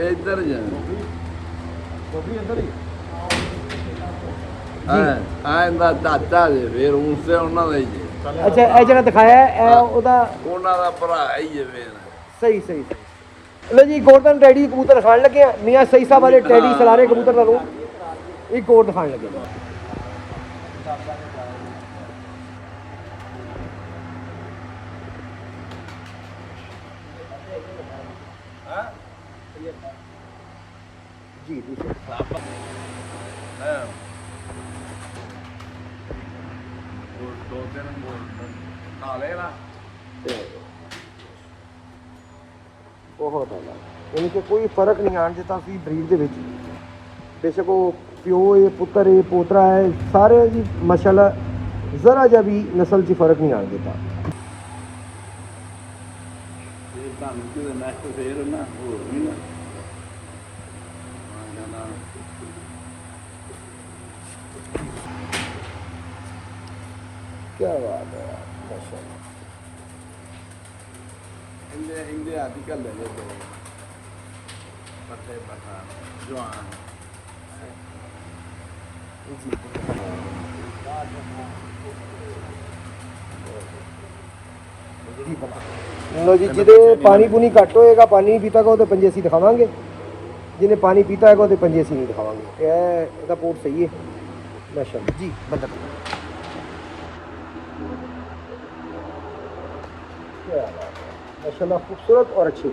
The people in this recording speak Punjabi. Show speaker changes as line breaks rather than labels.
ਇੱਧਰ ਜਾ
गोभी इधर ही
ਇਹਦਾ ਚਾਚਾ ਜੇ ਫੇਰ ਉਸੇ ਉਹਨਾਂ ਦਾ ਹੀ ਜੇ
ਅੱਛਾ ਇਹ ਜਿਹੜਾ ਦਿਖਾਇਆ ਹੈ, ਇਹ ਉਹਦਾ
ਉਹਨਾਂ ਦਾ ਭਰਾ ਹੀ ਜੇ ਫੇਰ
ਸਹੀ ਸਹੀ ਸਹੀ। ਲੋ ਜੀ ਗੋਲਡਨ ਟੈਡੀ ਕਬੂਤਰ ਦਿਖਾਣ ਲੱਗੇ ਆ ਮੀਆਂ ਸਹੀ ਸਾਹਿਬ ਵਾਲੇ ਟੈਡੀ ਸਲਾਰੇ ਕਬੂਤਰ ਤੁਹਾਨੂੰ ਇੱਕ ਹੋਰ ਦਿਖਾਣ ਲੱਗੇ ਜੀ दूसरे
ਦੋ ਦਿਨ ਖਾ ਲੈਣਾ
ਬਹੁਤ ਆਲਾ ਯਾਨੀ ਕਿ ਕੋਈ ਫਰਕ ਨਹੀਂ ਆਣ ਦਿੱਤਾ ਸੀ ਬਰੀਡ ਦੇ ਵਿੱਚ ਬੇਸ਼ੱਕ ਉਹ ਪਿਓ ਹੈ ਪੁੱਤਰ ਹੈ ਪੋਤਰਾ ਹੈ ਸਾਰੇ ਜੀ ਮਾਸ਼ਾਅੱਲਾ ਜ਼ਰਾ ਜਿਹਾ ਵੀ ਨਸਲ 'ਚ ਫਰਕ ਨਹੀਂ ਆਣ ਦਿੱਤਾ
ਇਹ ਤੁਹਾਨੂੰ ਕਿਤੇ ਨੈਕਸਟ ਫੇਰ ਨਾ ਹੋਰ ਵੀ ਨਾ
क्या बात है यार माशाल्लाह
इंदे आर्टिकल ले लेते पत्ते पता जवान
लो जी जिदे पानी पुनी घट होएगा पानी नहीं पीता तो पंजे असी दिखावांगे जिन्हें पानी पीता है तो पंजे असी नहीं दिखावांगे ये पोर्ट सही है माशाल्लाह जी बंदा माशाल्लाह खूबसूरत और अच्छी